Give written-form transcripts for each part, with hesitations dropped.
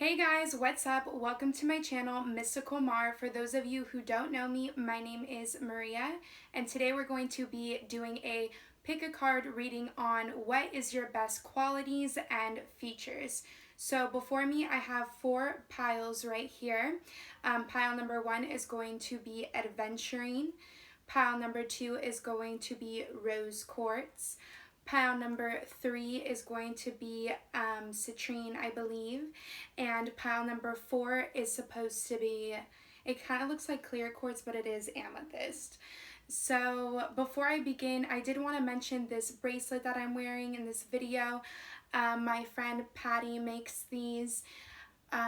Hey guys, what's up? Welcome to my channel, Mystical Mar. For those of you who don't know me, my name is Maria, and today we're going to be doing a pick a card reading on what is your best qualities and features. So before me, I have 4 piles right here. Pile number 1 is going to be Aventurine. Pile number 2 is going to be Rose Quartz. Pile number 3 is going to be citrine, I believe. And pile number 4 is supposed to be, it kind of looks like clear quartz, but it is amethyst. So before I begin, I did want to mention this bracelet that I'm wearing in this video. My friend Patty makes these.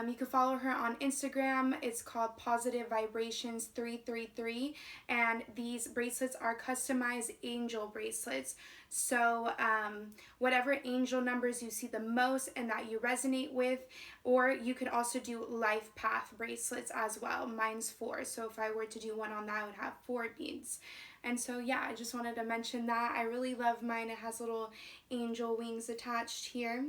You can follow her on Instagram. It's called Positive Vibrations 333, and these bracelets are customized angel bracelets. So whatever angel numbers you see the most and that you resonate with, or you could also do life path bracelets as well. Mine's 4, so if I were to do one on that, I would have 4 beads. And so yeah, I just wanted to mention that. I really love mine. It has little angel wings attached here.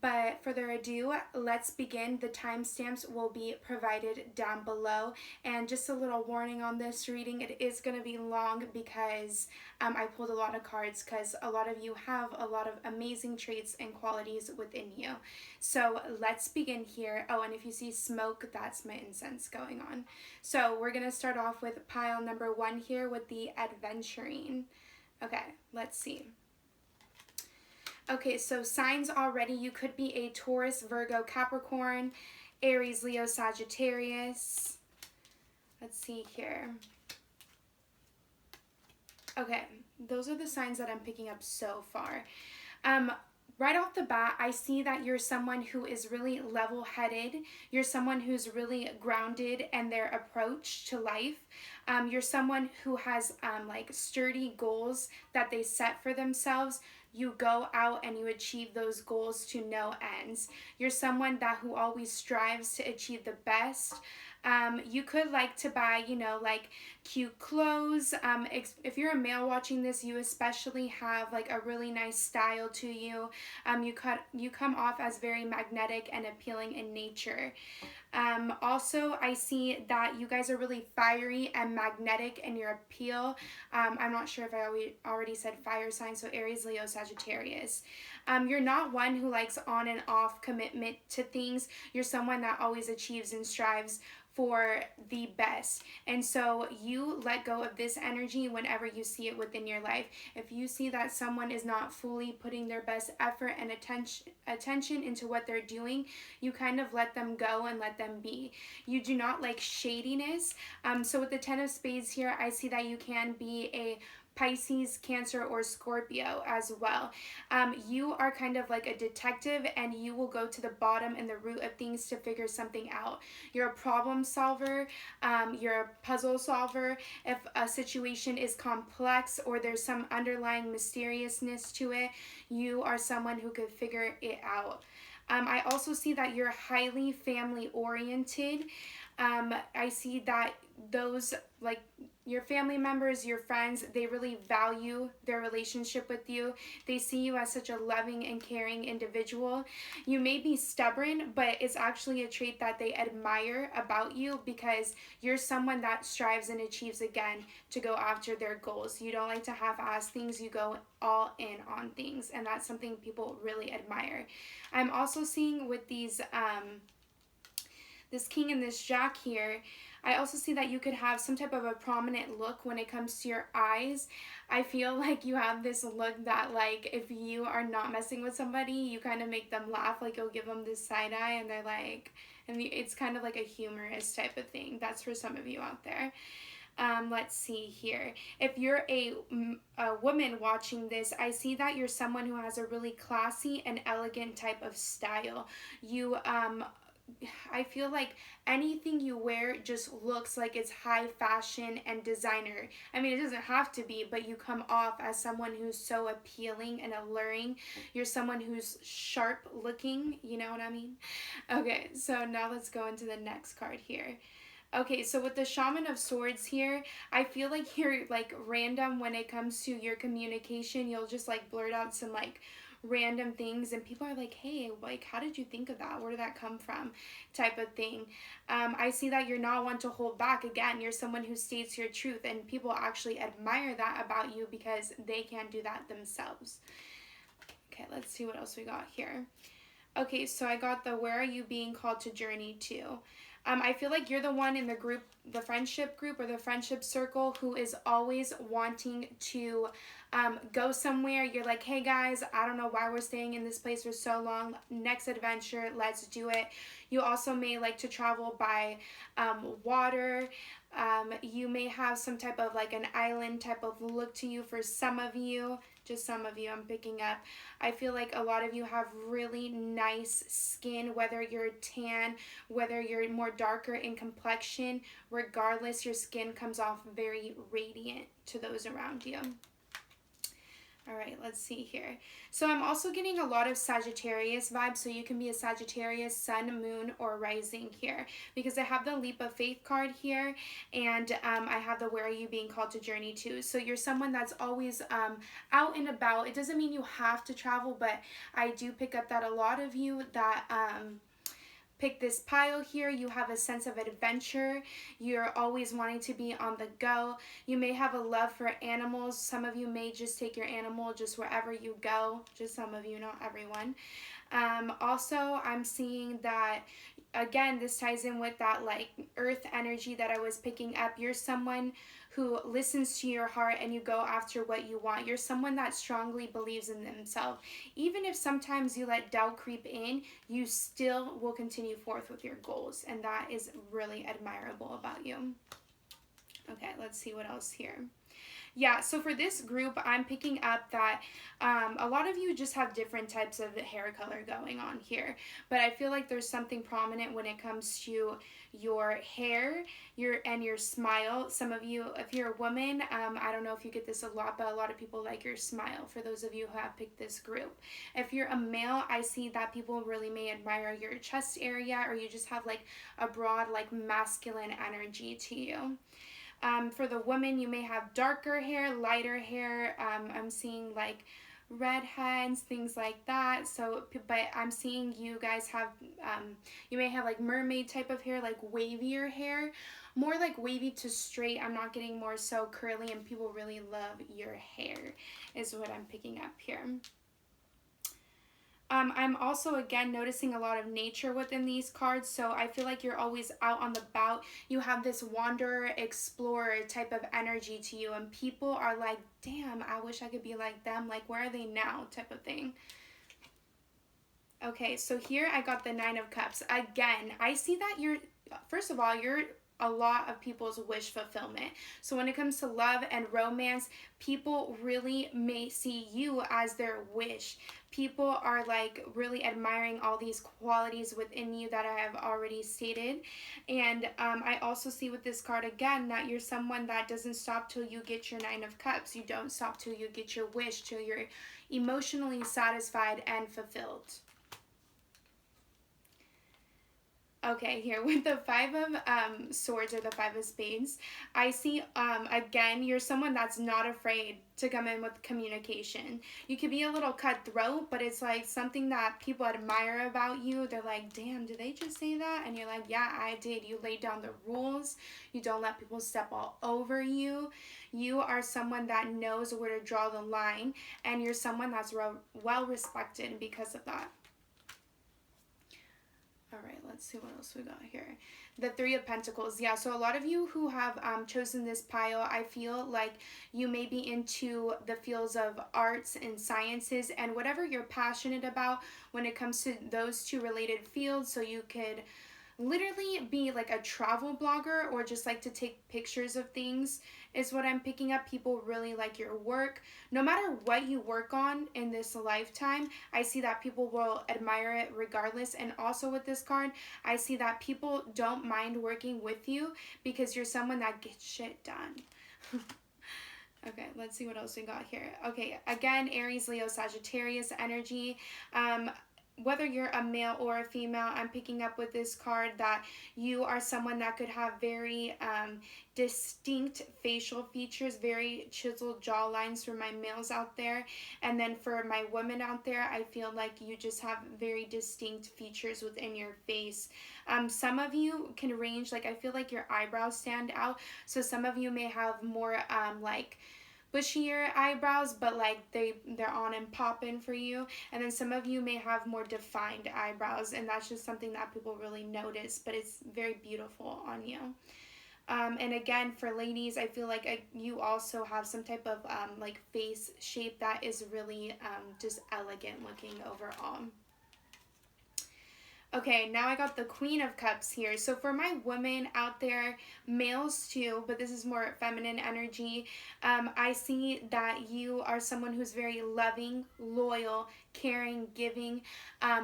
But further ado, let's begin. The timestamps will be provided down below. And just a little warning on this reading, it is going to be long because I pulled a lot of cards because a lot of you have a lot of amazing traits and qualities within you. So let's begin here. Oh, and if you see smoke, that's my incense going on. So we're going to start off with pile number 1 here with the Aventurine. Okay, let's see. Okay, so signs already. You could be a Taurus, Virgo, Capricorn, Aries, Leo, Sagittarius. Let's see here. Okay, those are the signs that I'm picking up so far. Right off the bat, I see that you're someone who is really level-headed. You're someone who's really grounded in their approach to life. You're someone who has like sturdy goals that they set for themselves. You go out and you achieve those goals to no ends. You're someone who always strives to achieve the best. You could like to buy, like cute clothes. If you're a male watching this, you especially have like a really nice style to you. You come off as very magnetic and appealing in nature. Also, I see that you guys are really fiery and magnetic in your appeal. I'm not sure if I already said fire sign, so Aries, Leo, Sagittarius. You're not one who likes on and off commitment to things. You're someone that always achieves and strives for the best. And so you let go of this energy whenever you see it within your life. If you see that someone is not fully putting their best effort and attention into what they're doing, you kind of let them go and let them be. You do not like shadiness. So with the 10 of Spades here, I see that you can be a Pisces, Cancer, or Scorpio as well. You are kind of like a detective, and you will go to the bottom and the root of things to figure something out. You're a problem solver. You're a puzzle solver. If a situation is complex or there's some underlying mysteriousness to it, you are someone who could figure it out. I also see that you're highly family oriented. I see that those, like your family members, your friends, they really value their relationship with you. They see you as such a loving and caring individual. You may be stubborn, but it's actually a trait that they admire about you because you're someone that strives and achieves again to go after their goals. You don't like to half-ass things. You go all in on things, and that's something people really admire. I'm also seeing with these this king and this jack here, I also see that you could have some type of a prominent look when it comes to your eyes. I feel like you have this look that, like, if you are not messing with somebody, you kind of make them laugh. Like, you'll give them this side eye and they're like, and it's kind of like a humorous type of thing. That's for some of you out there. Let's see here. If you're a woman watching this, I see that you're someone who has a really classy and elegant type of style. You, I feel like anything you wear just looks like it's high fashion and designer. I mean, it doesn't have to be, but you come off as someone who's so appealing and alluring. You're someone who's sharp looking, you know what I mean? Okay, so now let's go into the next card here. Okay, so with the Shaman of Swords here, I feel like you're like random when it comes to your communication. You'll just like blurt out some like random things, and people are like, hey, like, how did you think of that? Where did that come from? Type of thing. I see that you're not one to hold back. Again, you're someone who states your truth, and people actually admire that about you because they can't do that themselves. Okay, let's see what else we got here. Okay, so I got the where are you being called to journey to? I feel like you're the one in the group, the friendship group or the friendship circle, who is always wanting to go somewhere. You're like, hey guys, I don't know why we're staying in this place for so long. Next adventure, let's do it. You also may like to travel by water. You may have some type of like an island type of look to you for some of you. Just some of you I'm picking up. I feel like a lot of you have really nice skin, whether you're tan, whether you're more darker in complexion, regardless, your skin comes off very radiant to those around you. All right, let's see here. So I'm also getting a lot of Sagittarius vibes. So you can be a Sagittarius, sun, moon, or rising here. Because I have the leap of faith card here. And I have the where are you being called to journey to. So you're someone that's always out and about. It doesn't mean you have to travel. But I do pick up that a lot of you that pick this pile here, you have a sense of adventure. You're always wanting to be on the go. You may have a love for animals. Some of you may just take your animal just wherever you go. Just some of you, not everyone. Also, I'm seeing that, again, this ties in with that like earth energy that I was picking up. You're someone who listens to your heart and you go after what you want. You're someone that strongly believes in themselves. Even if sometimes you let doubt creep in, you still will continue forth with your goals. And that is really admirable about you. Okay, let's see what else here. Yeah, so for this group, I'm picking up that a lot of you just have different types of hair color going on here. But I feel like there's something prominent when it comes to your hair and your smile. Some of you, if you're a woman, I don't know if you get this a lot, but a lot of people like your smile, for those of you who have picked this group. If you're a male, I see that people really may admire your chest area, or you just have like a broad, like masculine energy to you. For the woman, you may have darker hair, lighter hair. I'm seeing like redheads, things like that. So, but I'm seeing you guys have, you may have like mermaid type of hair, like wavier hair, more like wavy to straight. I'm not getting more so curly, and people really love your hair is what I'm picking up here. I'm also, again, noticing a lot of nature within these cards, so I feel like you're always out on the bout. You have this wanderer, explorer type of energy to you, and people are like, damn, I wish I could be like them. Like, where are they now? Type of thing. Okay, so here I got the Nine of Cups. Again, I see that you're, first of all, you're a lot of people's wish fulfillment. So when it comes to love and romance, people really may see you as their wish. People are like really admiring all these qualities within you that I have already stated. And I also see with this card again that you're someone that doesn't stop till you get your Nine of Cups. You don't stop till you get your wish, till you're emotionally satisfied and fulfilled. Okay, here with the Five of Swords, or the Five of Spades, I see, again, you're someone that's not afraid to come in with communication. You could be a little cutthroat, but it's like something that people admire about you. They're like, damn, did they just say that? And you're like, yeah, I did. You laid down the rules. You don't let people step all over you. You are someone that knows where to draw the line, and you're someone that's well respected because of that. All right, let's see what else we got here. The Three of Pentacles. Yeah, so a lot of you who have chosen this pile, I feel like you may be into the fields of arts and sciences, and whatever you're passionate about when it comes to those two related fields. So you could literally be like a travel blogger, or just like to take pictures of things is what I'm picking up. People really like your work. No matter what you work on in this lifetime, I see that people will admire it regardless. And also with this card, I see that people don't mind working with you because you're someone that gets shit done. Okay, let's see what else we got here. Okay, again, Aries, Leo, Sagittarius energy. whether you're a male or a female, I'm picking up with this card that you are someone that could have very distinct facial features, very chiseled jaw lines for my males out there. And then for my women out there, I feel like you just have very distinct features within your face. Some of you can range, like I feel like your eyebrows stand out. So some of you may have more like bushier eyebrows, but like they're on and popping for you. And then some of you may have more defined eyebrows, and that's just something that people really notice, but it's very beautiful on you. And again, for ladies, I feel like you also have some type of like face shape that is really just elegant looking overall. Okay, now I got the Queen of Cups here. So for my women out there, males too, but this is more feminine energy, I see that you are someone who's very loving, loyal, caring, giving.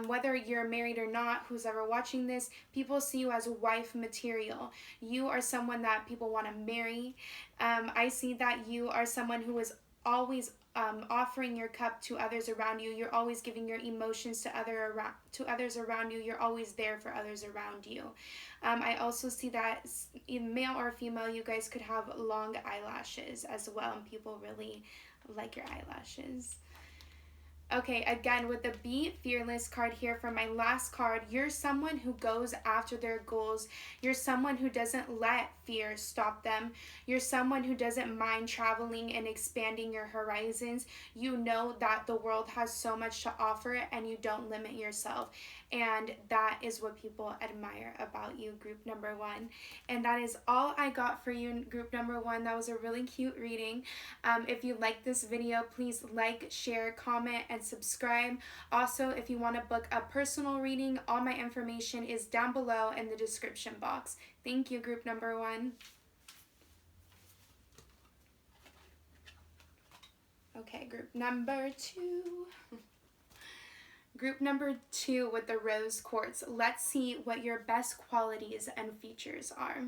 Whether you're married or not, who's ever watching this, people see you as wife material. You are someone that people want to marry. I see that you are someone who is always offering your cup to others around you. You're always giving your emotions to others around you. You're always there for others around you. I also see that male or female, you guys could have long eyelashes as well, and people really like your eyelashes. Okay, again, with the Be Fearless card here for my last card, you're someone who goes after their goals. You're someone who doesn't let fear stop them. You're someone who doesn't mind traveling and expanding your horizons. You know that the world has so much to offer and you don't limit yourself. And that is what people admire about you, group number one. And that is all I got for you, group number one. That was a really cute reading. If you like this video, please like, share, comment, and subscribe. Also, if you want to book a personal reading, all my information is down below in the description box. Thank you, group number one. Okay, group number two. Group number two with the rose quartz. Let's see what your best qualities and features are.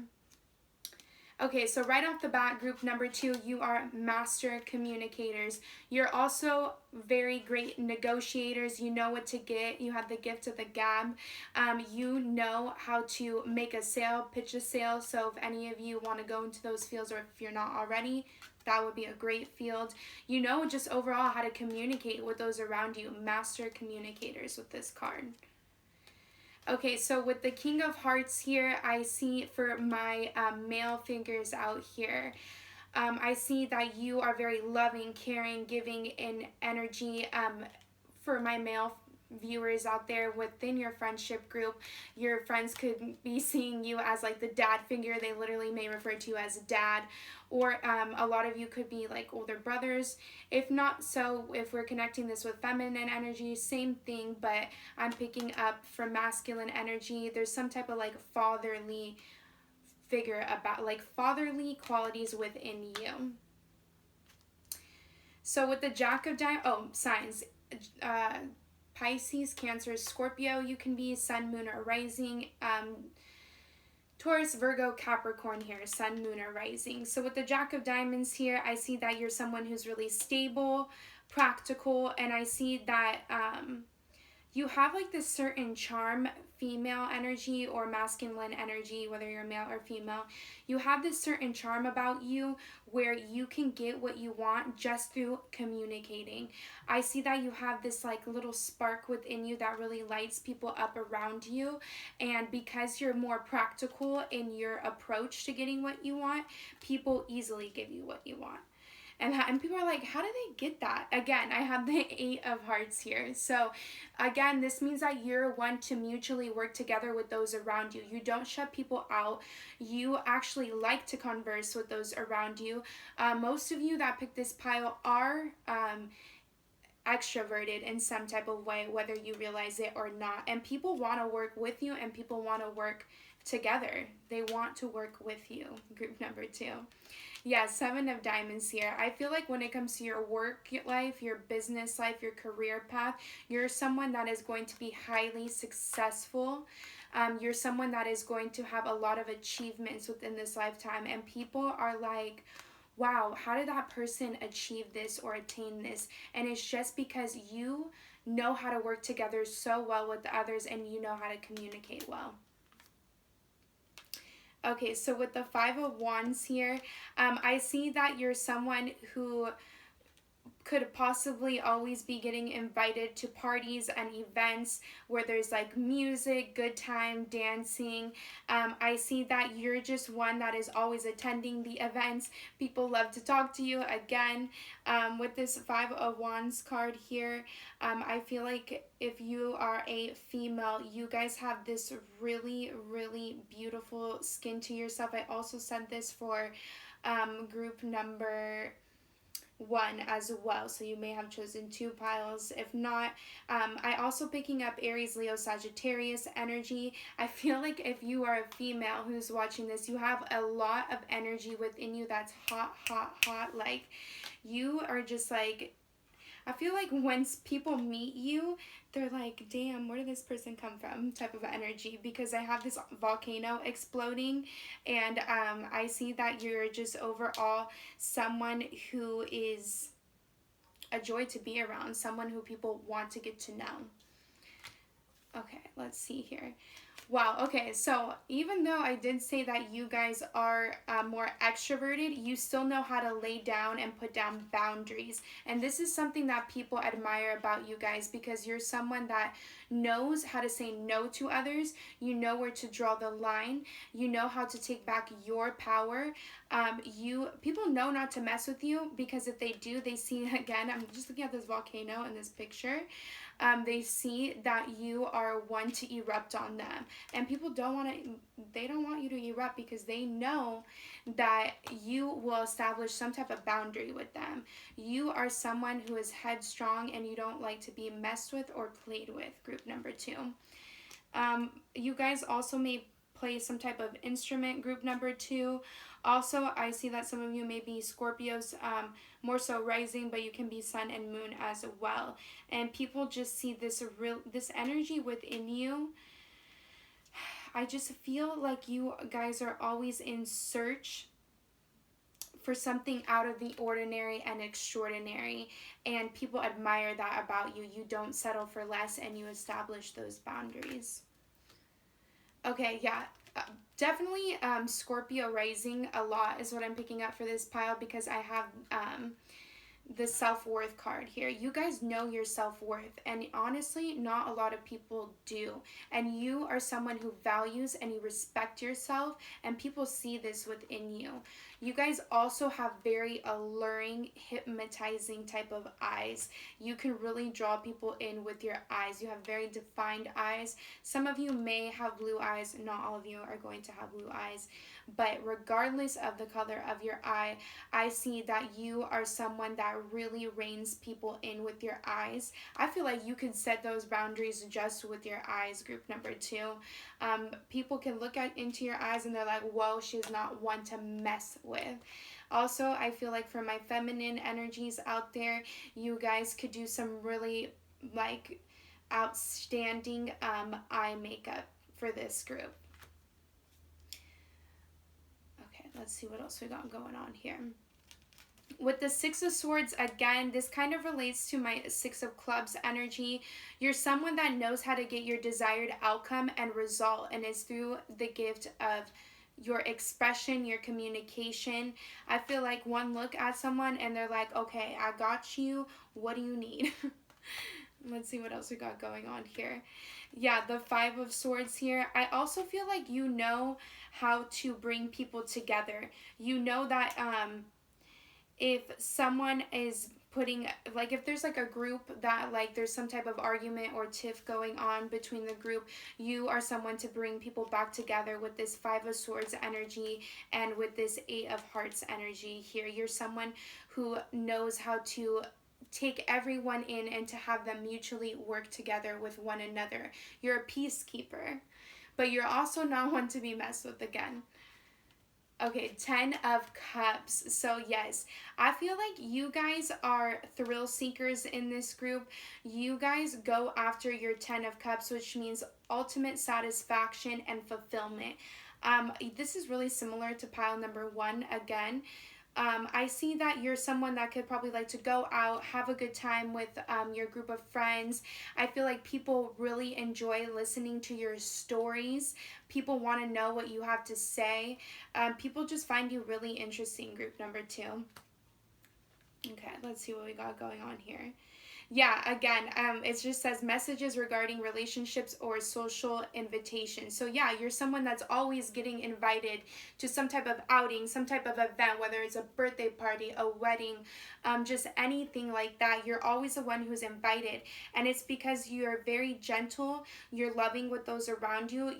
Okay, so right off the bat, group number two, you are master communicators. You're also very great negotiators. You know what to get. You have the gift of the gab. You know how to make a sale, pitch a sale. So if any of you want to go into those fields, or if you're not already, that would be a great field. You know just overall how to communicate with those around you. Master communicators with this card. Okay, so with the King of Hearts here, I see for my male fingers out here, I see that you are very loving, caring, giving in energy. For my male viewers out there within your friendship group, your friends could be seeing you as like the dad figure. They literally may refer to you as dad, or a lot of you could be like older brothers. If not, so if we're connecting this with feminine energy, same thing, but I'm picking up for masculine energy. There's some type of like fatherly figure, about like fatherly qualities within you. So with the Jack of Diamonds, signs, Pisces, Cancer, Scorpio, you can be Sun, Moon, or Rising. Taurus, Virgo, Capricorn here, Sun, Moon, or Rising. So with the Jack of Diamonds here, I see that you're someone who's really stable, practical, and I see that you have like this certain charm, female energy or masculine energy, whether you're male or female. You have this certain charm about you where you can get what you want just through communicating. I see that you have this like little spark within you that really lights people up around you, and because you're more practical in your approach to getting what you want, people easily give you what you want. And people are like, how do they get that? Again, I have the Eight of Hearts here. So again, this means that you're one to mutually work together with those around you. You don't shut people out. You actually like to converse with those around you. Most of you that pick this pile are extroverted in some type of way, whether you realize it or not. And people want to work with you, and people want to work together. They want to work with you, group number two. Yeah, Seven of Diamonds here. I feel like when it comes to your work life, your business life, your career path, you're someone that is going to be highly successful. You're someone that is going to have a lot of achievements within this lifetime, and people are like, wow, how did that person achieve this or attain this? And it's just because you know how to work together so well with others, and you know how to communicate well. Okay, so with the Five of Wands here, I see that you're someone who could possibly always be getting invited to parties and events where there's like music, good time, dancing. I see that you're just one that is always attending the events. People love to talk to you. Again, with this Five of Wands card here, I feel like if you are a female, you guys have this really, really beautiful skin to yourself. I also said this for group number one as well, so you may have chosen two piles. If not, I also picking up Aries, Leo, Sagittarius energy. I feel like if you are a female who's watching this, you have a lot of energy within you that's hot, hot, hot. Like, you are just like, I feel like once people meet you, they're like, damn, where did this person come from type of energy, because I have this volcano exploding, and I see that you're just overall someone who is a joy to be around, someone who people want to get to know. Okay, let's see here. Wow, okay, so even though I did say that you guys are more extroverted, you still know how to lay down and put down boundaries. And this is something that people admire about you guys, because you're someone that knows how to say no to others. You know where to draw the line. You know how to take back your power. People know not to mess with you, because if they do, they see, again, I'm just looking at this volcano in this picture. They see that you are one to erupt on them, and people don't want to, they don't want you to erupt, because they know that you will establish some type of boundary with them. You are someone who is headstrong, and you don't like to be messed with or played with, group number two. You guys also may play some type of instrument, group number two. Also, I see that some of you may be Scorpios, more so rising, but you can be sun and moon as well. And people just see this energy within you. I just feel like you guys are always in search for something out of the ordinary and extraordinary, and people admire that about you. You don't settle for less, and you establish those boundaries. Okay, yeah, definitely Scorpio rising a lot is what I'm picking up for this pile, because I have the self-worth card here. You guys know your self-worth, and honestly, not a lot of people do. And you are someone who values and you respect yourself, and people see this within you. You guys also have very alluring, hypnotizing type of eyes. You can really draw people in with your eyes. You have very defined eyes. Some of you may have blue eyes. Not all of you are going to have blue eyes. But regardless of the color of your eye, I see that you are someone that really reins people in with your eyes. I feel like you can set those boundaries just with your eyes, group number two. People can look into your eyes and they're like, whoa, she's not one to mess with. Also, I feel like for my feminine energies out there, you guys could do some really like outstanding eye makeup for this group. Let's see what else we got going on here. With the Six of Swords, again, this kind of relates to my Six of Clubs energy. You're someone that knows how to get your desired outcome and result, and it's through the gift of your expression, your communication. I feel like one look at someone and they're like, okay, I got you. What do you need? Let's see what else we got going on here. Yeah, the Five of Swords here. I also feel like you know how to bring people together. You know that if someone is putting, like if there's like a group that like there's some type of argument or tiff going on between the group, you are someone to bring people back together with this Five of Swords energy and with this Eight of Hearts energy here. You're someone who knows how to take everyone in and to have them mutually work together with one another. You're a peacekeeper, but you're also not one to be messed with again. Okay, 10 of Cups. So yes, I feel like you guys are thrill seekers in this group. You guys go after your 10 of Cups, which means ultimate satisfaction and fulfillment. This is really similar to pile number one again. I see that you're someone that could probably like to go out, have a good time with your group of friends. I feel like people really enjoy listening to your stories. People want to know what you have to say. People just find you really interesting, group number 2. Okay, let's see what we got going on here. Yeah, again, it just says messages regarding relationships or social invitations. So yeah, you're someone that's always getting invited to some type of outing, some type of event, whether it's a birthday party, a wedding, just anything like that. You're always the one who's invited, and it's because you're very gentle, you're loving with those around you.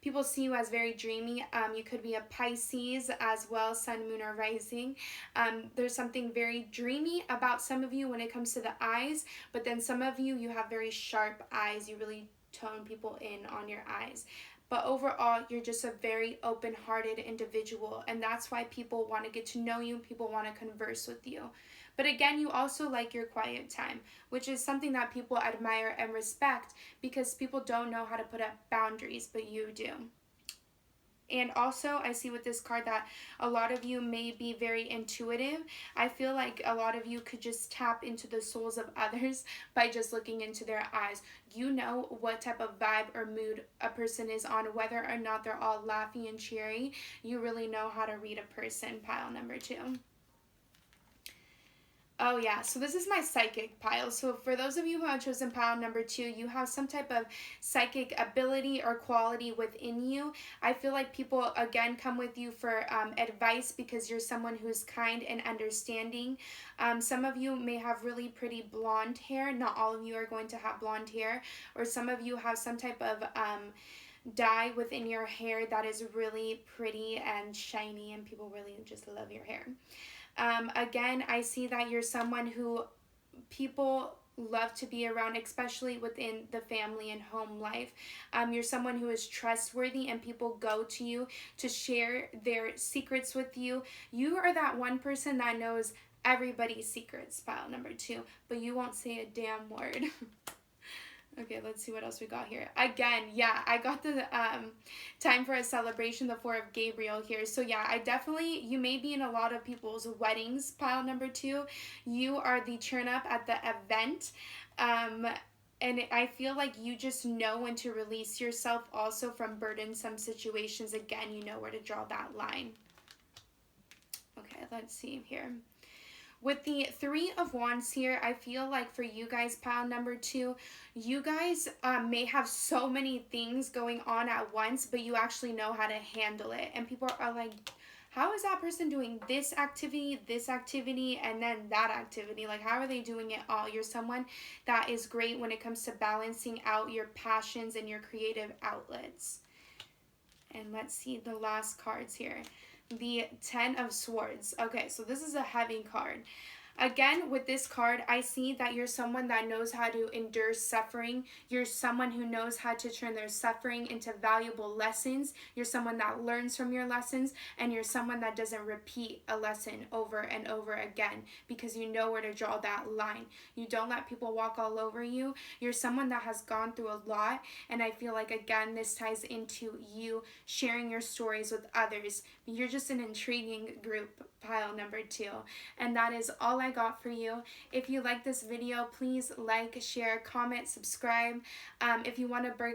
People see you as very dreamy. You could be a Pisces as well, sun, moon, or rising. There's something very dreamy about some of you when it comes to the eyes, but then some of you have very sharp eyes. You really tone people in on your eyes. But overall, you're just a very open-hearted individual, and that's why people want to get to know you, people want to converse with you. But again, you also like your quiet time, which is something that people admire and respect because people don't know how to put up boundaries, but you do. And also, I see with this card that a lot of you may be very intuitive. I feel like a lot of you could just tap into the souls of others by just looking into their eyes. You know what type of vibe or mood a person is on, whether or not they're all laughy and cheery. You really know how to read a person, pile number 2. Oh yeah, so this is my psychic pile. So for those of you who have chosen pile number 2, you have some type of psychic ability or quality within you. I feel like people, again, come with you for advice because you're someone who's kind and understanding. Some of you may have really pretty blonde hair. Not all of you are going to have blonde hair. Or some of you have some type of dye within your hair that is really pretty and shiny, and people really just love your hair. Again, I see that you're someone who people love to be around, especially within the family and home life. You're someone who is trustworthy and people go to you to share their secrets with you. You are that one person that knows everybody's secrets, pile number 2, but you won't say a damn word. Okay, let's see what else we got here. Again, yeah, I got the time for a celebration, the 4 of Gabriel here. So yeah, you may be in a lot of people's weddings, pile number 2. You are the turn up at the event. And I feel like you just know when to release yourself also from burdensome situations. Again, you know where to draw that line. Okay, let's see here. With the 3 of Wands here, I feel like for you guys, pile number 2, you guys may have so many things going on at once, but you actually know how to handle it. And people are like, how is that person doing this activity, and then that activity? Like, how are they doing it all? You're someone that is great when it comes to balancing out your passions and your creative outlets. And let's see the last cards here. The 10 of Swords. Okay, so this is a heavy card. Again, with this card, I see that you're someone that knows how to endure suffering. You're someone who knows how to turn their suffering into valuable lessons. You're someone that learns from your lessons, and you're someone that doesn't repeat a lesson over and over again because you know where to draw that line. You don't let people walk all over you. You're someone that has gone through a lot, and I feel like, again, this ties into you sharing your stories with others. You're just an intriguing group, pile number 2, and that is all I got for you. If you like this video, please like, share, comment, subscribe. If you want to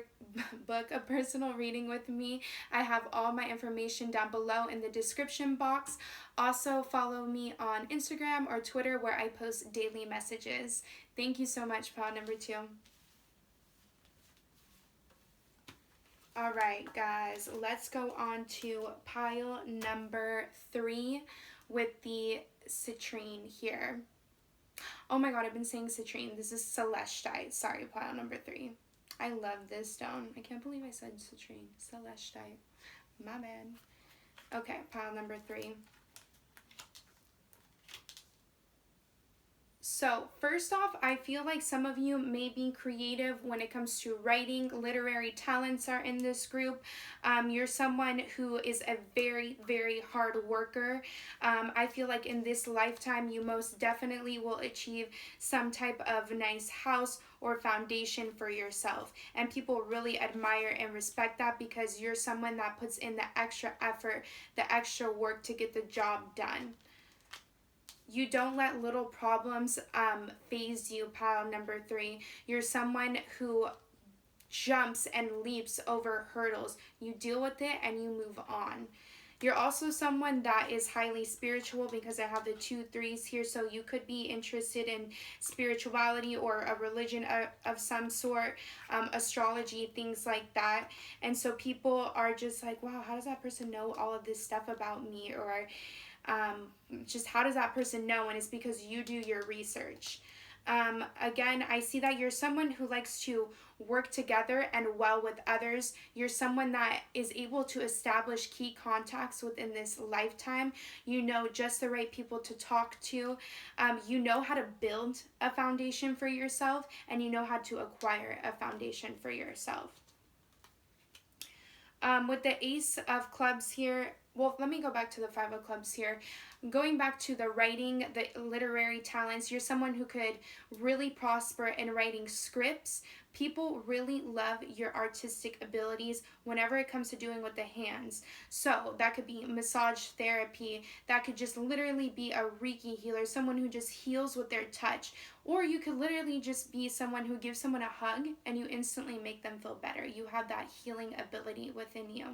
book a personal reading with me, I have all my information down below in the description box. Also, follow me on Instagram or Twitter where I post daily messages. Thank you so much, pile number 2. All right, guys, let's go on to pile number 3 with the citrine here. Oh my god, I've been saying citrine. This is Celestite. Sorry, pile number 3. I love this stone. I can't believe I said citrine. Celestite. My bad. Okay, pile number 3. So first off, I feel like some of you may be creative when it comes to writing. Literary talents are in this group. You're someone who is a very, very hard worker. I feel like in this lifetime, you most definitely will achieve some type of nice house or foundation for yourself. And people really admire and respect that because you're someone that puts in the extra effort, the extra work to get the job done. You don't let little problems phase you, pile number 3. You're someone who jumps and leaps over hurdles. You deal with it and you move on. You're also someone that is highly spiritual, because I have the 2 3s here, so you could be interested in spirituality or a religion of some sort, astrology, things like that. And so people are just like, wow, how does that person know all of this stuff about me? Or just how does that person know? And it's because you do your research. Again, I see that you're someone who likes to work together and well with others. You're someone that is able to establish key contacts within this lifetime. You know just the right people to talk to. You know how to build a foundation for yourself, and you know how to acquire a foundation for yourself. With the Ace of Clubs here, well, let me go back to the 5 of Clubs here. Going back to the writing, the literary talents, you're someone who could really prosper in writing scripts. People really love your artistic abilities whenever it comes to doing with the hands. So that could be massage therapy. That could just literally be a Reiki healer, someone who just heals with their touch. Or you could literally just be someone who gives someone a hug and you instantly make them feel better. You have that healing ability within you.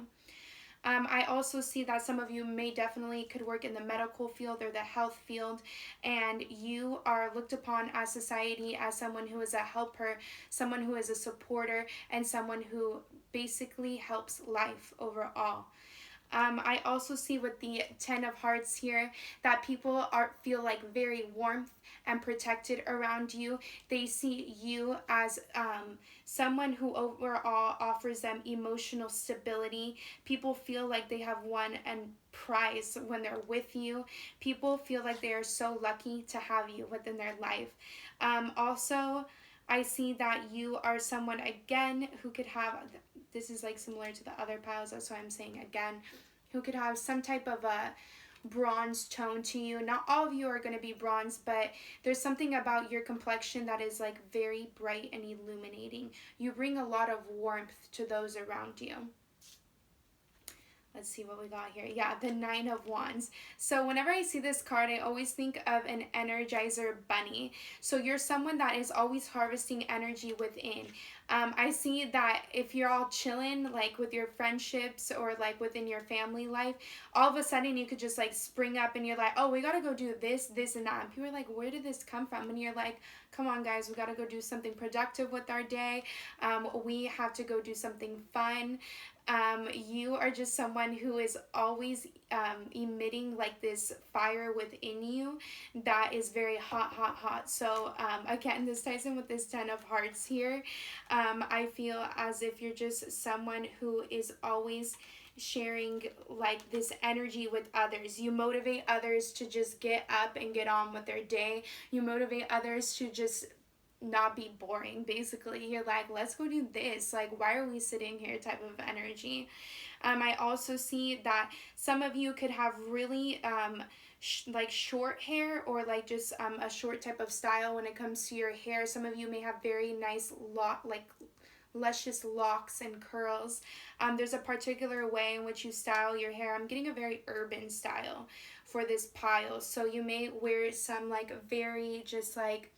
I also see that some of you may definitely could work in the medical field or the health field, and you are looked upon as society as someone who is a helper, someone who is a supporter, and someone who basically helps life overall. I also see with the 10 of Hearts here that people feel like very warmth and protected around you. They see you as someone who overall offers them emotional stability. People feel like they have won a prize when they're with you. People feel like they are so lucky to have you within their life. Also, I see that you are someone, again, who could have, this is like similar to the other piles, that's why I'm saying again, who could have some type of a bronze tone to you. Not all of you are going to be bronze, but there's something about your complexion that is like very bright and illuminating. You bring a lot of warmth to those around you. Let's see what we got here. Yeah, the 9 of Wands. So whenever I see this card, I always think of an Energizer bunny. So you're someone that is always harvesting energy within. I see that if you're all chilling, like with your friendships or like within your family life, all of a sudden you could just like spring up and you're like, oh, we got to go do this, this, and that. And people are like, where did this come from? And you're like, come on, guys, we got to go do something productive with our day. We have to go do something fun. You are just someone who is always emitting like this fire within you that is very hot, hot, hot. So again, this ties in with this 10 of Hearts here. I feel as if you're just someone who is always sharing like this energy with others. You motivate others to just get up and get on with their day. You motivate others to just not be boring. Basically, you're like, let's go do this, like, why are we sitting here type of energy. I also see that some of you could have really like short hair, or like just a short type of style when it comes to your hair. Some of you may have very nice like luscious locks and curls. There's a particular way in which you style your hair. I'm getting a very urban style for this pile, so you may wear some like very just like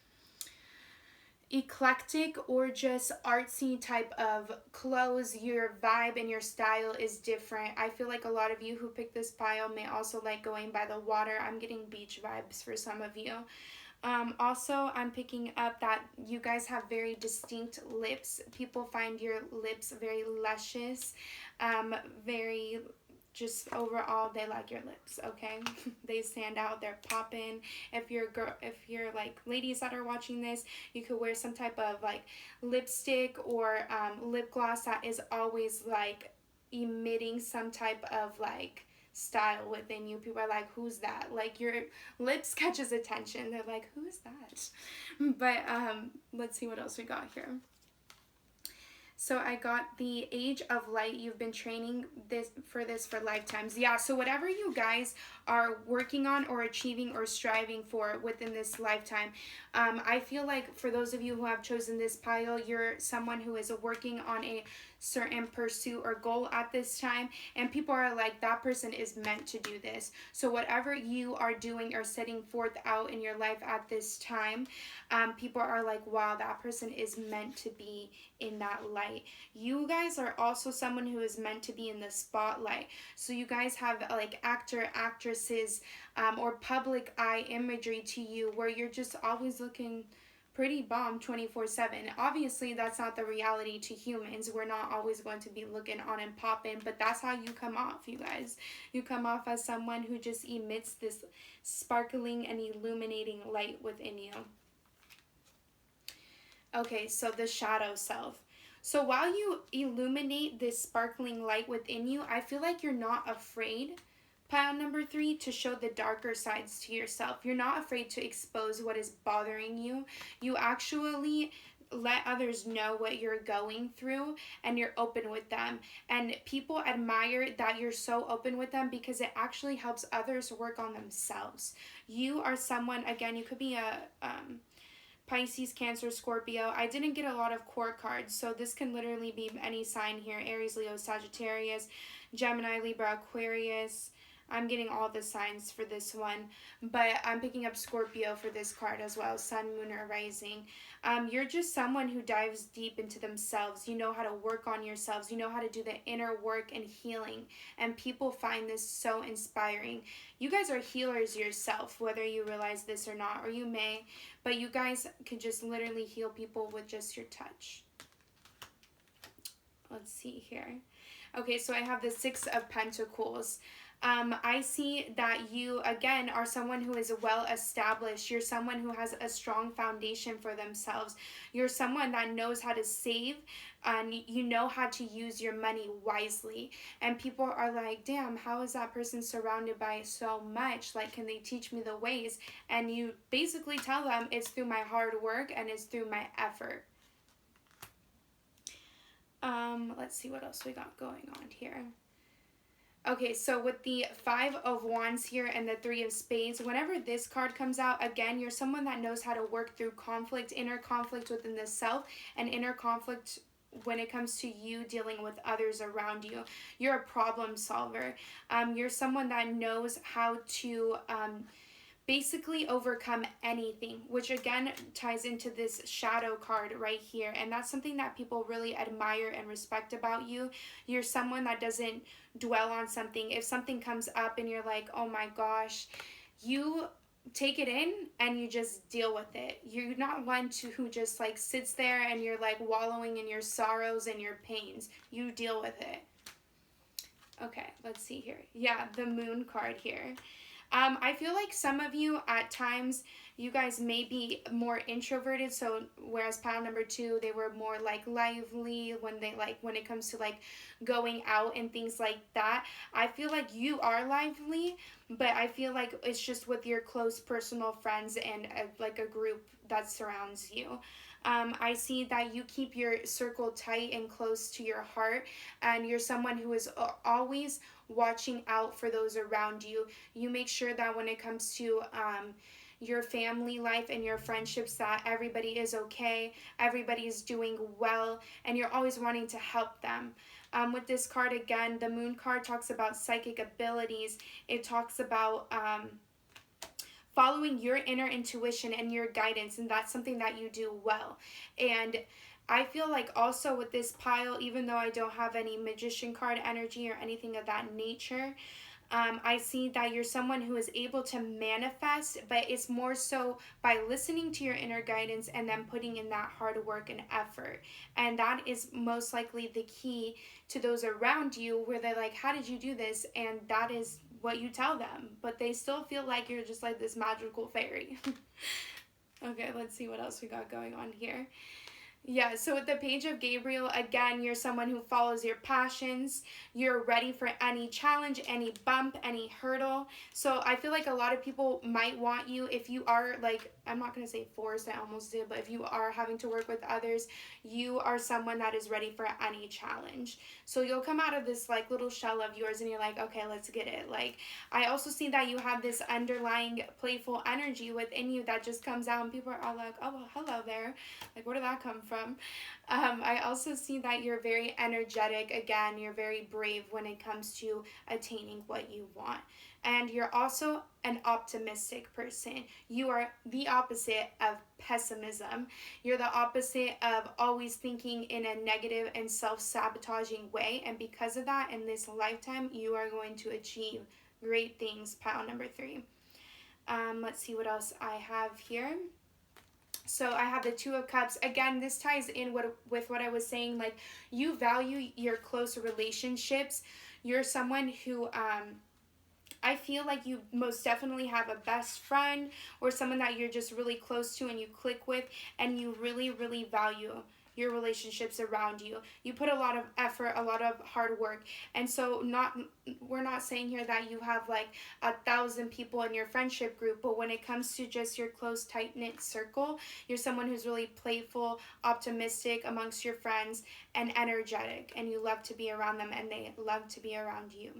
eclectic or just artsy type of clothes. Your vibe and your style is different. I feel like a lot of you who pick this pile may also like going by the water. I'm getting beach vibes for some of you. Also, I'm picking up that you guys have very distinct lips. People find your lips very luscious, very just overall they like your lips, okay? They stand out, they're popping. If you're like ladies that are watching this, you could wear some type of like lipstick or lip gloss that is always like emitting some type of like style within you. People are like, who's that? Like your lips catches attention. They're like, who is that? But let's see what else we got here. So I got the Age of Light. You've been training this for lifetimes. Yeah, so whatever you guys are working on or achieving or striving for within this lifetime, I feel like for those of you who have chosen this pile, you're someone who is working on a certain pursuit or goal at this time, and people are like, that person is meant to do this. So whatever you are doing or setting forth out in your life at this time, people are like, wow, that person is meant to be in that light. You guys are also someone who is meant to be in the spotlight. So you guys have like actresses, or public eye imagery to you, where you're just always looking pretty bomb 24/7. Obviously, that's not the reality to humans. We're not always going to be looking on and popping, but that's how you come off, you guys. You come off as someone who just emits this sparkling and illuminating light within you. Okay, so the shadow self. So while you illuminate this sparkling light within you, I feel like you're not afraid, pile number 3, to show the darker sides to yourself. You're not afraid to expose what is bothering you. You actually let others know what you're going through, and you're open with them. And people admire that you're so open with them, because it actually helps others work on themselves. You are someone, again, you could be a Pisces, Cancer, Scorpio. I didn't get a lot of court cards, so this can literally be any sign here. Aries, Leo, Sagittarius, Gemini, Libra, Aquarius. I'm getting all the signs for this one, but I'm picking up Scorpio for this card as well, Sun, Moon, or Rising. You're just someone who dives deep into themselves. You know how to work on yourselves. You know how to do the inner work and healing, and people find this so inspiring. You guys are healers yourself, whether you realize this or not, or you may, but you guys can just literally heal people with just your touch. Let's see here. Okay, so I have the 6 of Pentacles. I see that you, again, are someone who is well established. You're someone who has a strong foundation for themselves. You're someone that knows how to save, and you know how to use your money wisely. And people are like, damn, how is that person surrounded by so much? Like, can they teach me the ways? And you basically tell them it's through my hard work and it's through my effort. Let's see what else we got going on here. Okay, so with the 5 of Wands here and the 3 of Spades, whenever this card comes out, again, you're someone that knows how to work through conflict, inner conflict within the self, and inner conflict when it comes to you dealing with others around you. You're a problem solver. You're someone that knows how to basically overcome anything, which again ties into this shadow card right here. And that's something that people really admire and respect about you. You're someone that doesn't dwell on something. If something comes up and you're like, oh my gosh, you take it in and you just deal with it. You're not one who just like sits there and you're like wallowing in your sorrows and your pains. You deal with it. Okay, let's see here. Yeah, the Moon card here. I feel like some of you at times, you guys may be more introverted. So whereas pile number 2, they were more like lively when it comes to like going out and things like that. I feel like you are lively, but I feel like it's just with your close personal friends and like a group that surrounds you. I see that you keep your circle tight and close to your heart, and you're someone who is always watching out for those around you. You make sure that when it comes to your family life and your friendships, that everybody is okay, everybody is doing well, and you're always wanting to help them. With this card, again, the Moon card talks about psychic abilities. It talks about following your inner intuition and your guidance, and that's something that you do well. And I feel like also with this pile, even though I don't have any magician card energy or anything of that nature, I see that you're someone who is able to manifest, but it's more so by listening to your inner guidance and then putting in that hard work and effort. And that is most likely the key to those around you, where they're like, how did you do this? And that is what you tell them, but they still feel like you're just like this magical fairy. Okay, let's see what else we got going on here. Yeah, so with the Page of Gabriel, again, you're someone who follows your passions. You're ready for any challenge, any bump, any hurdle. So I feel like a lot of people might want you, if you are like, I'm not going to say forced, I almost did, but if you are having to work with others, you are someone that is ready for any challenge. So you'll come out of this like little shell of yours and you're like, okay, let's get it. Like, I also see that you have this underlying playful energy within you that just comes out, and people are all like, oh, well, hello there. Like, where did that come from? from. I also see that you're very energetic. Again, you're very brave when it comes to attaining what you want. And you're also an optimistic person. You are the opposite of pessimism. You're the opposite of always thinking in a negative and self-sabotaging way. And because of that, in this lifetime, you are going to achieve great things, pile number 3. Let's see what else I have here. So I have the Two of Cups. Again, this ties in with what I was saying. Like, you value your close relationships. You're someone who, I feel like you most definitely have a best friend or someone that you're just really close to and you click with, and you really, really value your relationships around you. You put a lot of effort, a lot of hard work. And so we're not saying here that you have like 1,000 people in your friendship group, but when it comes to just your close, tight-knit circle, you're someone who's really playful, optimistic amongst your friends, and energetic, and you love to be around them and they love to be around you.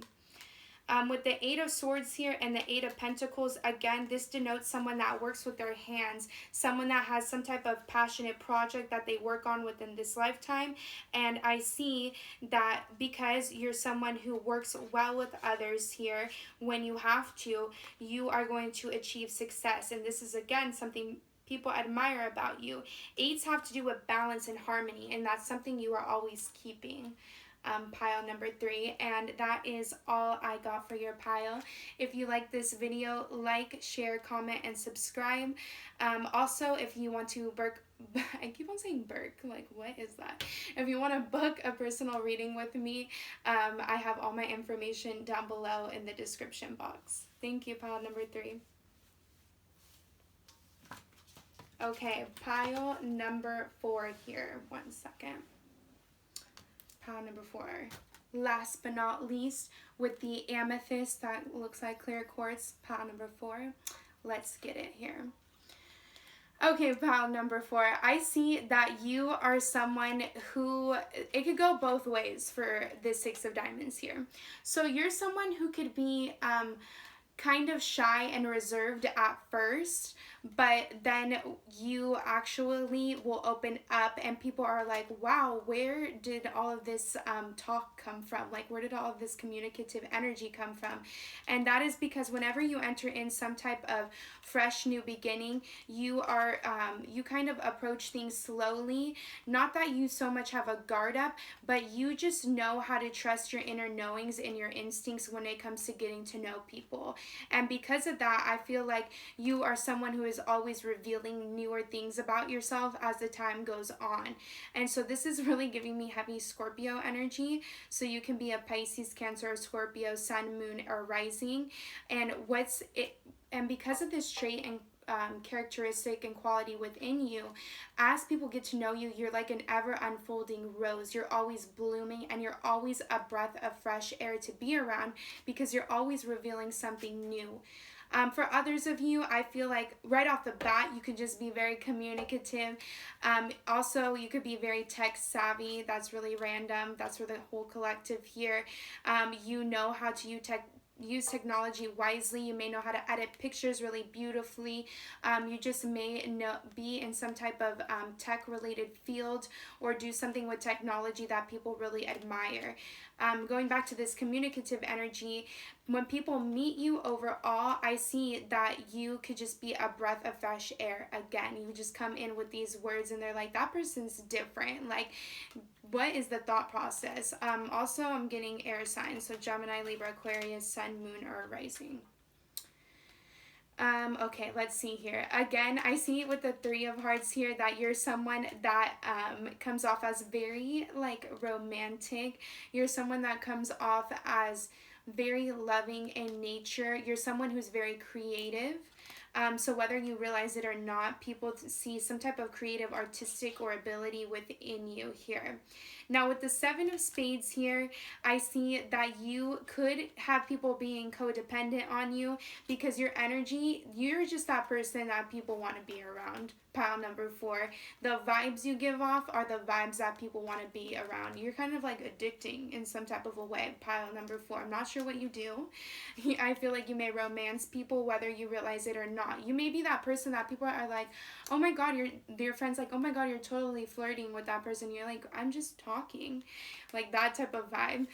With the Eight of Swords here and the Eight of Pentacles, again, this denotes someone that works with their hands, someone that has some type of passionate project that they work on within this lifetime. And I see that because you're someone who works well with others here, when you have to, you are going to achieve success. And this is, again, something people admire about you. Eights have to do with balance and harmony, and that's something you are always keeping. Pile number 3, and that is all I got for your pile. If you like this video, like, share, comment, and subscribe. Also, if you want to I keep on saying Burke, like what is that? If you want to book a personal reading with me, I have all my information down below in the description box. Thank you, pile number 3. Okay, pile number 4 here. 1 second. Pile number 4. Last but not least, with the amethyst that looks like clear quartz, pile number 4. Let's get it here. Okay, pile number 4. I see that you are someone who, it could go both ways for the Six of Diamonds here. So you're someone who could be kind of shy and reserved at first, but then you actually will open up and people are like, wow, where did all of this talk come from? Like, where did all of this communicative energy come from? And that is because whenever you enter in some type of fresh new beginning, you are you kind of approach things slowly. Not that you so much have a guard up, but you just know how to trust your inner knowings and your instincts when it comes to getting to know people. And because of that, I feel like you are someone who is always revealing newer things about yourself as the time goes on. And so this is really giving me heavy Scorpio energy. So you can be a Pisces, Cancer, or Scorpio, Sun, Moon, or Rising. And because of this trait and characteristic and quality within you, as people get to know you, you're like an ever unfolding rose. You're always blooming and you're always a breath of fresh air to be around because you're always revealing something new. For others of you, I feel like right off the bat, you could just be very communicative. Also, you could be very tech savvy. That's really random. That's for the whole collective here. You know how to use technology wisely. You may know how to edit pictures really beautifully. You just may be in some type of tech related field or do something with technology that people really admire. Going back to this communicative energy, when people meet you overall, I see that you could just be a breath of fresh air. Again, you just come in with these words and they're like, that person's different. Like, what is the thought process? Also, I'm getting air signs, so Gemini, Libra, Aquarius, Sun, Moon, or Rising. Okay, let's see here. Again, I see with the Three of Hearts here that you're someone that comes off as very like romantic. You're someone that comes off as very loving in nature. You're someone who's very creative. So whether you realize it or not, people see some type of creative, artistic, or ability within you here. Now with the Seven of Spades here, I see that you could have people being codependent on you because your energy, you're just that person that people want to be around. Pile number 4. The vibes you give off are the vibes that people want to be around. You're kind of like addicting in some type of a way. Pile number 4. I'm not sure sure what you do. I feel like you may romance people whether you realize it or not. You may be that person that people are like, oh my god, your friends like, oh my god, you're totally flirting with that person. You're like, I'm just talking. Like that type of vibe.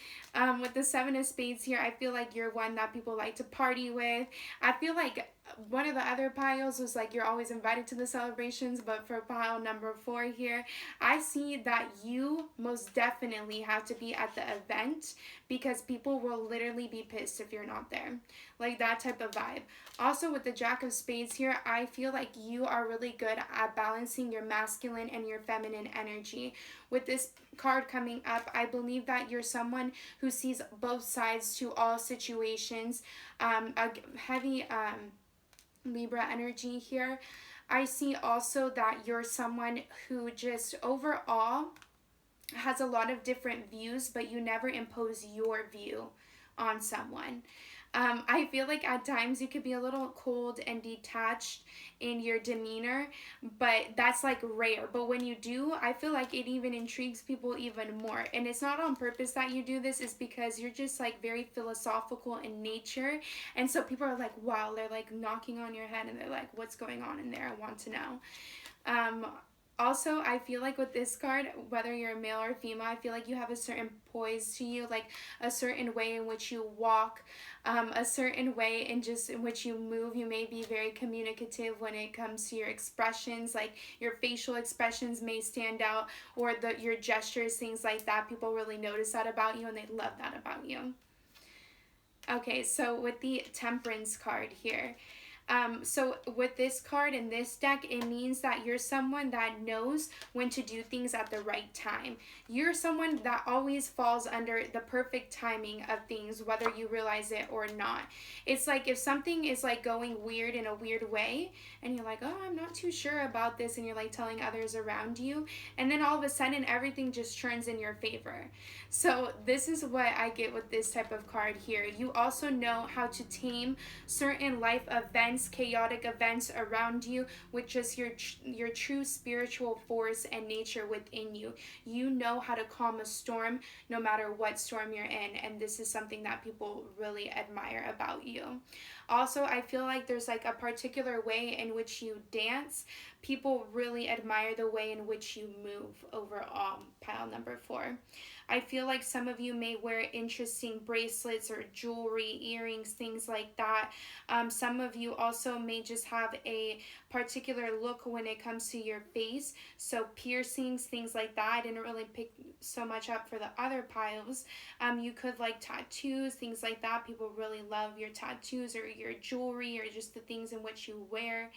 With the Seven of Spades here, I feel like you're one that people like to party with. I feel like one of the other piles was like you're always invited to the celebrations, but for pile number 4 here, I see that you most definitely have to be at the event because people will literally be pissed if you're not there. Like that type of vibe. Also with the Jack of Spades here, I feel like you are really good at balancing your masculine and your feminine energy. With this card coming up, I believe that you're someone who sees both sides to all situations. A heavy Libra energy here. I see also that you're someone who just overall has a lot of different views, but you never impose your view on someone. I feel like at times you could be a little cold and detached in your demeanor, but that's like rare. But when you do, I feel like it even intrigues people even more. And it's not on purpose that you do this, it's because you're just like very philosophical in nature. And so people are like, wow, they're like knocking on your head and they're like, what's going on in there? I want to know. Also, I feel like with this card, whether you're a male or female, I feel like you have a certain poise to you, like a certain way in which you walk, a certain way in just in which you move. You may be very communicative when it comes to your expressions, like your facial expressions may stand out, or your gestures, things like that. People really notice that about you and they love that about you. Okay, so with the Temperance card here, so with this card in this deck, it means that you're someone that knows when to do things at the right time. You're someone that always falls under the perfect timing of things, whether you realize it or not. It's like if something is like going weird in a weird way, and you're like, oh, I'm not too sure about this, and you're like telling others around you, and then all of a sudden everything just turns in your favor. So this is what I get with this type of card here. You also know how to tame certain life events, chaotic events around you with just your true spiritual force and nature within you. You know how to calm a storm no matter what storm you're in, and this is something that people really admire about you. Also, I feel like there's like a particular way in which you dance. People really admire the way in which you move overall, pile number 4. I feel like some of you may wear interesting bracelets or jewelry, earrings, things like that. Some of you also may just have a particular look when it comes to your face. So piercings, things like that. I didn't really pick so much up for the other piles. You could like tattoos, things like that. People really love your tattoos or your jewelry or just the things in which you wear.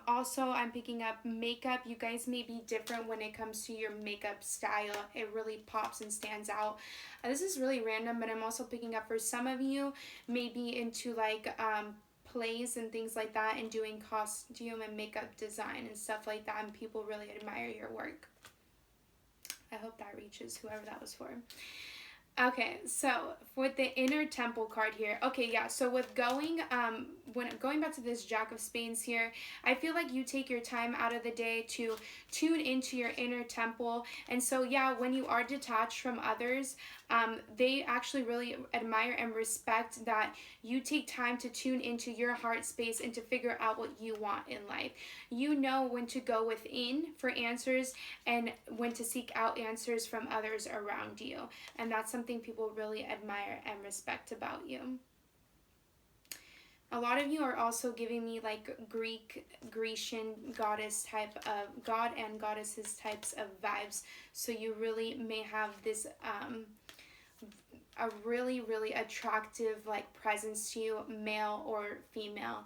Also, I'm picking up makeup. You guys may be different when it comes to your makeup style. It really pops and stands out. This is really random, but I'm also picking up for some of you maybe into like plays and things like that and doing costume and makeup design and stuff like that, and people really admire your work. I hope that reaches whoever that was for. Okay, so with the Inner Temple card here, okay, yeah, so with going back to this Jack of Spades here, I feel like you take your time out of the day to tune into your inner temple. And so yeah, when you are detached from others, they actually really admire and respect that you take time to tune into your heart space and to figure out what you want in life. You know when to go within for answers and when to seek out answers from others around you. And that's something people really admire and respect about you. A lot of you are also giving me like Grecian goddess type of god and goddesses types of vibes. So you really may have this a really, really attractive like presence to you, male or female.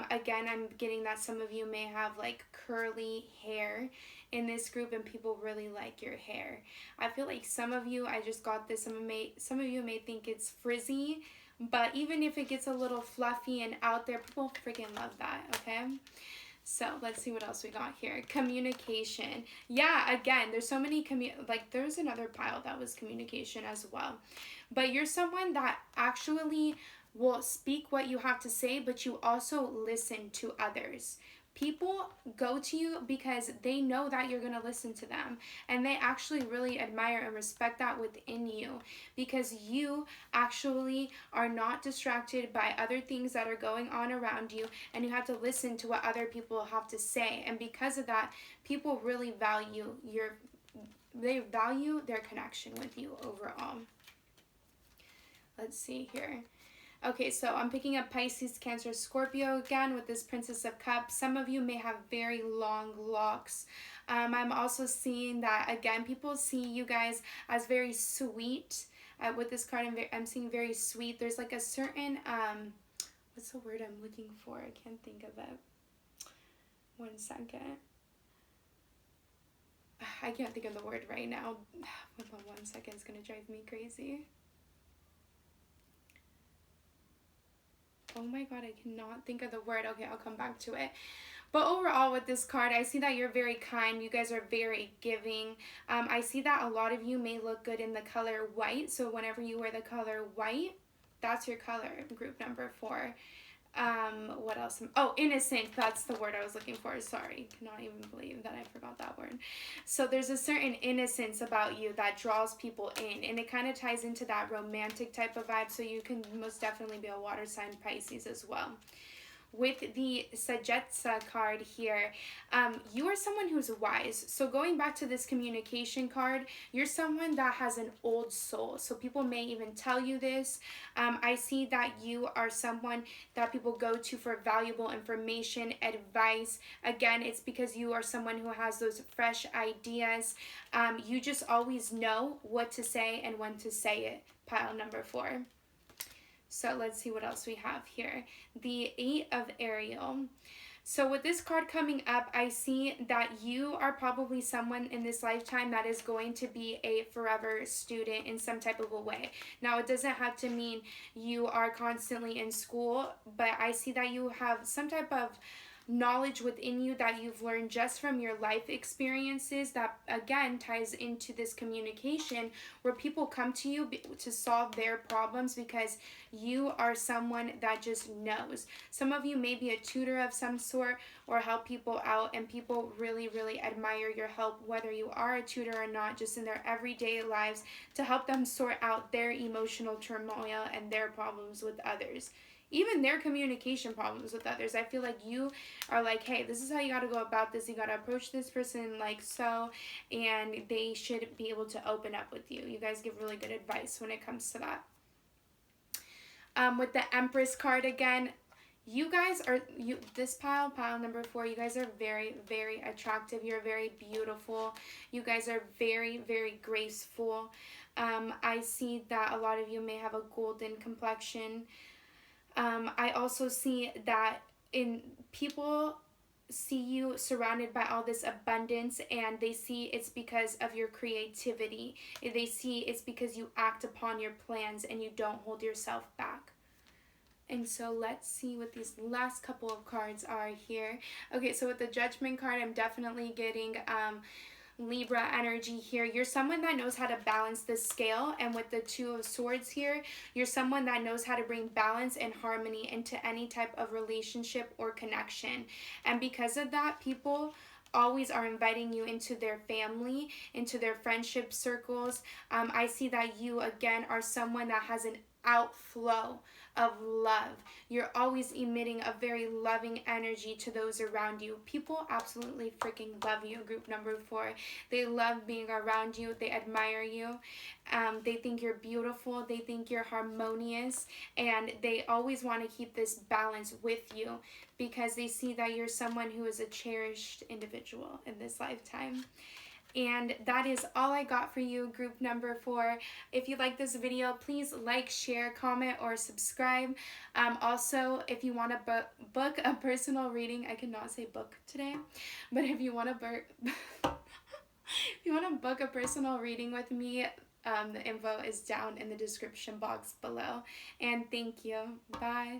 Again, I'm getting that some of you may have like curly hair in this group and people really like your hair. I feel like some of you, I just got this, some of you may think it's frizzy, but even if it gets a little fluffy and out there, people freaking love that, okay? So let's see what else we got here. Communication. Yeah, again, there's so many, there's another pile that was communication as well. But you're someone that actually will speak what you have to say, but you also listen to others. People go to you because they know that you're going to listen to them, and they actually really admire and respect that within you, because you actually are not distracted by other things that are going on around you, and you have to listen to what other people have to say. And because of that, people really value their connection with you overall. Let's see here. Okay, so I'm picking up Pisces, Cancer, Scorpio again with this Princess of Cups. Some of you may have very long locks. I'm also seeing that, again, people see you guys as very sweet. With this card, I'm seeing very sweet. There's like a certain, what's the word I'm looking for? I can't think of it. 1 second. I can't think of the word right now. Hold on 1 second. It's going to drive me crazy. Oh my god, I cannot think of the word. Okay, I'll come back to it. But overall with this card, I see that you're very kind. You guys are very giving. I see that a lot of you may look good in the color white. So whenever you wear the color white, that's your color, group number 4. What else? Oh, innocent. That's the word I was looking for. Sorry. Cannot even believe that I forgot that word. So there's a certain innocence about you that draws people in, and it kind of ties into that romantic type of vibe. So you can most definitely be a water sign, Pisces, as well. With the Sagetsa card here, you are someone who's wise. So going back to this communication card, you're someone that has an old soul. So people may even tell you this. I see that you are someone that people go to for valuable information, advice. Again, it's because you are someone who has those fresh ideas. You just always know what to say and when to say it. Pile number 4. So let's see what else we have here. The 8 of Ariel. So with this card coming up, I see that you are probably someone in this lifetime that is going to be a forever student in some type of a way. Now, it doesn't have to mean you are constantly in school, but I see that you have some type of knowledge within you that you've learned just from your life experiences that again ties into this communication, where people come to you to solve their problems because you are someone that just knows. Some of you may be a tutor of some sort or help people out, and people really admire your help, whether you are a tutor or not, just in their everyday lives, to help them sort out their emotional turmoil and their problems with others. Even their communication problems with others. I feel like you are like, hey, this is how you got to go about this. You got to approach this person like so, and they should be able to open up with you. You guys give really good advice when it comes to that. With the Empress card again, you guys are, this pile number 4, you guys are very attractive. You're very beautiful. You guys are very graceful. I see that a lot of you may have a golden complexion. I also see that people see you surrounded by all this abundance, and they see it's because of your creativity. They see it's because you act upon your plans and you don't hold yourself back. And so let's see what these last couple of cards are here. Okay, so with the Judgment card, I'm definitely getting Libra energy here. You're someone that knows how to balance the scale, and with the 2 of Swords here, you're someone that knows how to bring balance and harmony into any type of relationship or connection. And because of that, people always are inviting you into their family, into their friendship circles. I see that you again are someone that has an outflow of love. You're always emitting a very loving energy to those around you. People absolutely freaking love you, group number 4. They love being around you. They admire you. They think you're beautiful. They think you're harmonious. And they always want to keep this balance with you because they see that you're someone who is a cherished individual in this lifetime. And that is all I got for you, group number 4. If you like this video, please like, share, comment, or subscribe. Also, if you want to book a personal reading, I cannot say book today, but if you want to book a personal reading with me, the info is down in the description box below. And thank you. Bye.